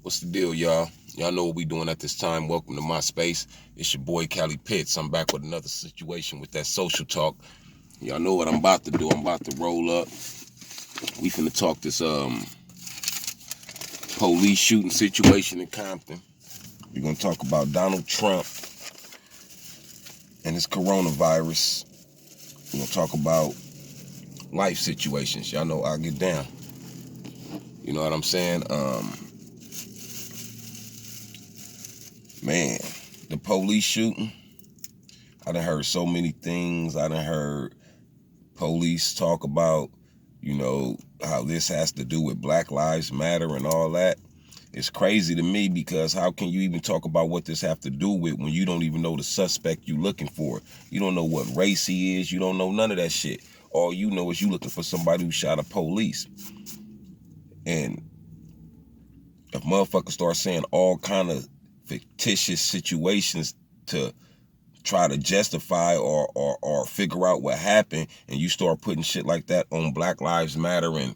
What's the deal, y'all? Y'all know what we doing at this time. Welcome to my space. It's your boy Cali Pitts. I'm back with another situation with that social talk. Y'all know what I'm about to do. I'm about to roll up. We finna talk this police shooting situation in Compton. We're gonna talk about Donald Trump and his coronavirus. We're gonna talk about life situations. Y'all know I get down. You know what I'm saying? Man, the police shooting. I done heard so many things. I done heard police talk about, how this has to do with Black Lives Matter and all that. It's crazy to me because how can you even talk about what this have to do with when you don't even know the suspect you looking for? You don't know what race he is. You don't know none of that shit. All you know is you looking for somebody who shot a police. And if motherfuckers start saying all kind of fictitious situations to try to justify or figure out what happened, and you start putting shit like that on Black Lives Matter and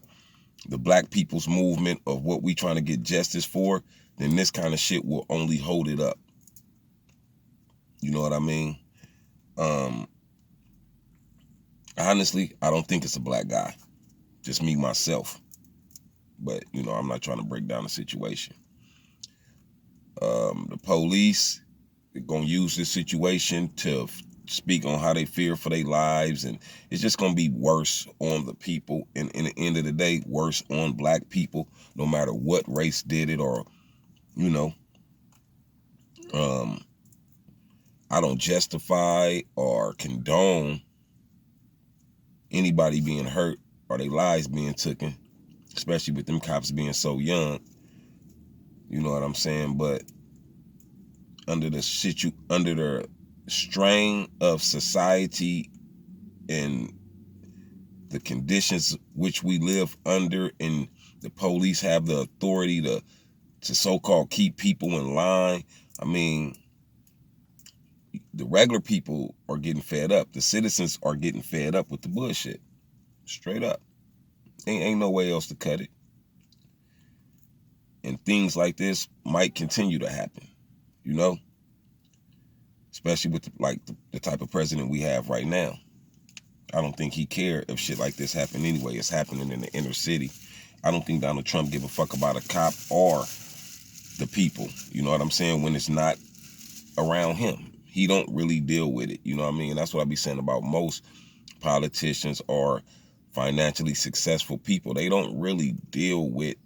the black people's movement of what we trying to get justice for, then this kind of shit will only hold it up. You know what I mean? Honestly, I don't think it's a black guy. Just me, myself. But, I'm not trying to break down the situation. The police are going to use this situation to speak on how they fear for their lives, and it's just going to be worse on the people, and in the end of the day, worse on black people, no matter what race did it, or, I don't justify or condone anybody being hurt or their lives being taken, especially with them cops being so young. You know what I'm saying? But under the strain of society and the conditions which we live under, and the police have the authority to so-called keep people in line. I mean, the regular people are getting fed up. The citizens are getting fed up with the bullshit. Straight up. Ain't no way else to cut it. And things like this might continue to happen, especially with the type of president we have right now. I don't think he cared if shit like this happened anyway. It's happening in the inner city. I don't think Donald Trump give a fuck about a cop or the people. You know what I'm saying? When it's not around him, he don't really deal with it. You know what I mean? That's what I be saying about most politicians or financially successful people. They don't really deal with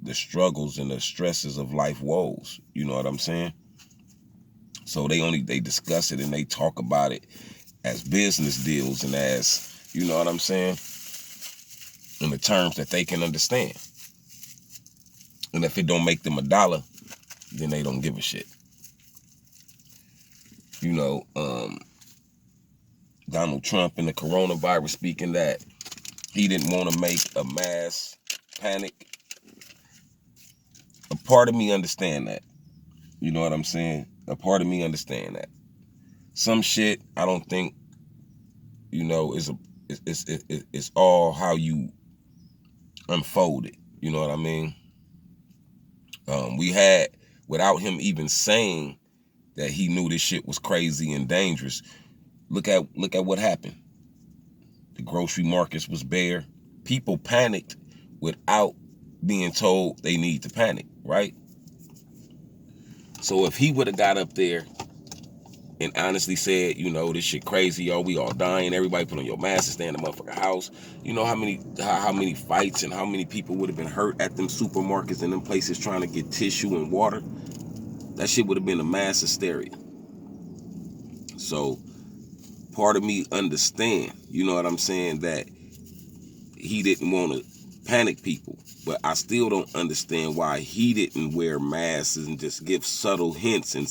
the struggles and the stresses of life woes. You know what I'm saying? So they discuss it and they talk about it as business deals and as, you know what I'm saying, in the terms that they can understand. And if it don't make them $1, then they don't give a shit. Donald Trump and the coronavirus speaking that he didn't want to make a mass panic. A part of me understand that. You know what I'm saying? A part of me understand that. Some shit I don't think, it's all how you unfold it. You know what I mean? We had, without him even saying that he knew this shit was crazy and dangerous, look at what happened. The grocery markets was bare. People panicked without being told they need to panic, right? So if he would have got up there and honestly said, this shit crazy, yo, we all dying, everybody put on your mask and stay in the motherfucking house, you know how many fights and how many people would have been hurt at them supermarkets and them places trying to get tissue and water? That shit would have been a mass hysteria. So part of me understand, you know what I'm saying, that he didn't want to panic people, but I still don't understand why he didn't wear masks and just give subtle hints and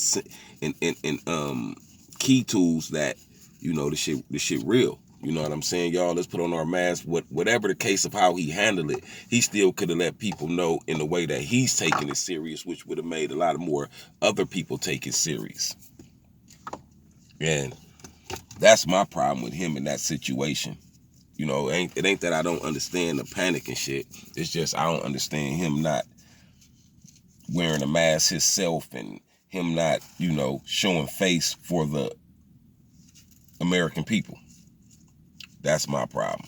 key tools that, the shit real. You know what I'm saying, y'all? Let's put on our masks. Whatever the case of how he handled it, he still could have let people know in the way that he's taking it serious, which would have made a lot of more other people take it serious. And that's my problem with him in that situation. It ain't that I don't understand the panic and shit. It's just I don't understand him not wearing a mask himself and him not, you know, showing face for the American people. That's my problem.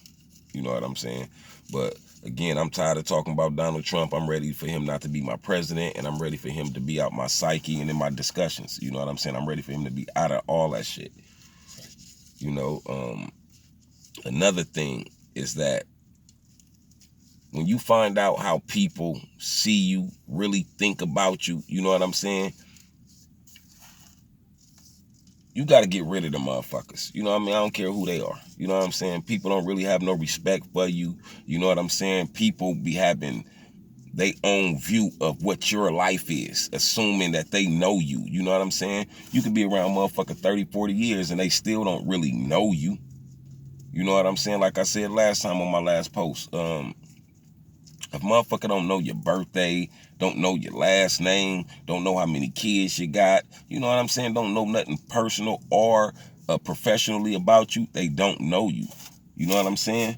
You know what I'm saying? But again, I'm tired of talking about Donald Trump. I'm ready for him not to be my president, and I'm ready for him to be out my psyche and in my discussions. You know what I'm saying? I'm ready for him to be out of all that shit. You know, another thing is that when you find out how people see you, really think about you, you know what I'm saying? You got to get rid of the motherfuckers. You know what I mean? I don't care who they are. You know what I'm saying? People don't really have no respect for you. You know what I'm saying? People be having their own view of what your life is, assuming that they know you. You know what I'm saying? You could be around motherfucker 30, 40 years and they still don't really know you. You know what I'm saying? Like I said last time on my last post, if motherfucker don't know your birthday, don't know your last name, don't know how many kids you got, you know what I'm saying? Don't know nothing personal or professionally about you, they don't know you. You know what I'm saying?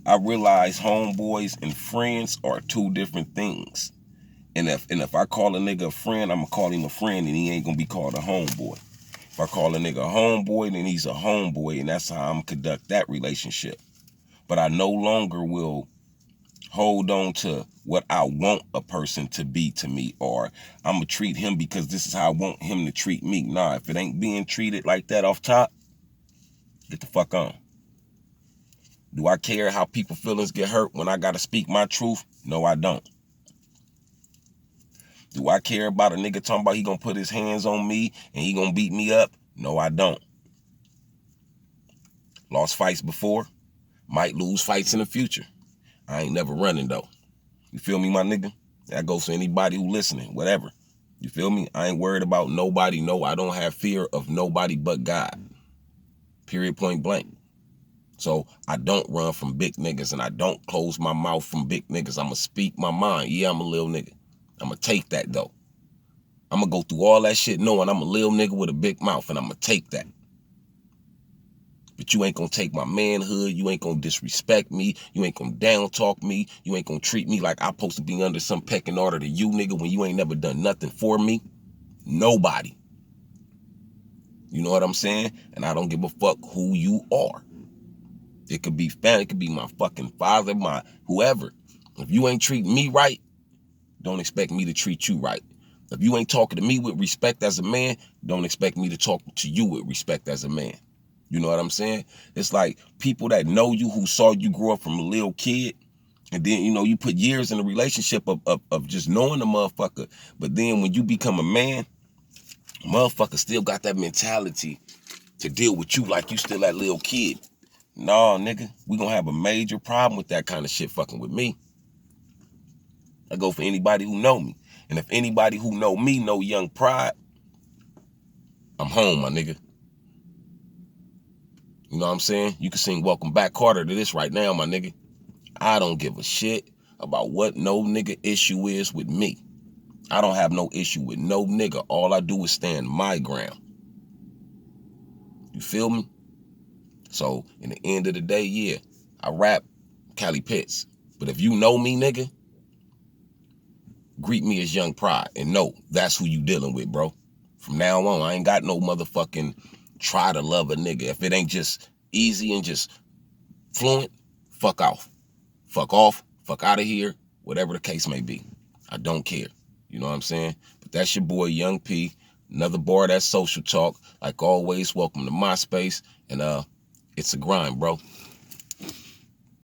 I realize homeboys and friends are two different things. And if I call a nigga a friend, I'm gonna call him a friend and he ain't gonna be called a homeboy. If I call a nigga a homeboy, then he's a homeboy, and that's how I'm gonna conduct that relationship. But I no longer will hold on to what I want a person to be to me, or I'm going to treat him because this is how I want him to treat me. Nah, if it ain't being treated like that off top, get the fuck on. Do I care how people's feelings get hurt when I got to speak my truth? No, I don't. Do I care about a nigga talking about he going to put his hands on me and he going to beat me up? No, I don't. Lost fights before, might lose fights in the future. I ain't never running though. You feel me, my nigga? That goes for anybody who listening, whatever. You feel me? I ain't worried about nobody. No, I don't have fear of nobody but God. Period, point blank. So I don't run from big niggas and I don't close my mouth from big niggas. I'ma speak my mind. Yeah, I'm a little nigga. I'ma take that though. I'ma go through all that shit knowing I'm a little nigga with a big mouth, and I'ma take that. But you ain't gonna take my manhood. You ain't gonna disrespect me. You ain't gonna down talk me. You ain't gonna treat me like I'm supposed to be under some pecking order to you, nigga, when you ain't never done nothing for me. Nobody. You know what I'm saying? And I don't give a fuck who you are. It could be family, it could be my fucking father, my whoever. If you ain't treating me right, don't expect me to treat you right. If you ain't talking to me with respect as a man, don't expect me to talk to you with respect as a man. You know what I'm saying? It's like people that know you, who saw you grow up from a little kid, and then, you know, you put years in a relationship of just knowing the motherfucker. But then when you become a man, motherfucker still got that mentality to deal with you like you still that little kid. Nah, nigga, we gonna have a major problem with that kind of shit fucking with me. I go for anybody who know me. And if anybody who know me know Young Pride, I'm home, my nigga. You know what I'm saying? You can sing Welcome Back Carter to this right now, my nigga. I don't give a shit about what no nigga issue is with me. I don't have no issue with no nigga. All I do is stand my ground. You feel me? So, in the end of the day, yeah, I rap Cali Pitts. But if you know me, nigga, greet me as Young Pride. And no, that's who you dealing with, bro. From now on, I ain't got no motherfucking try to love a nigga. If it ain't just easy and just fluent, fuck off. Fuck off, fuck out of here, whatever the case may be. I don't care. You know what I'm saying? But that's your boy, Young P. Another bar, that's Social Talk. Like always, welcome to my space. And it's a grind, bro.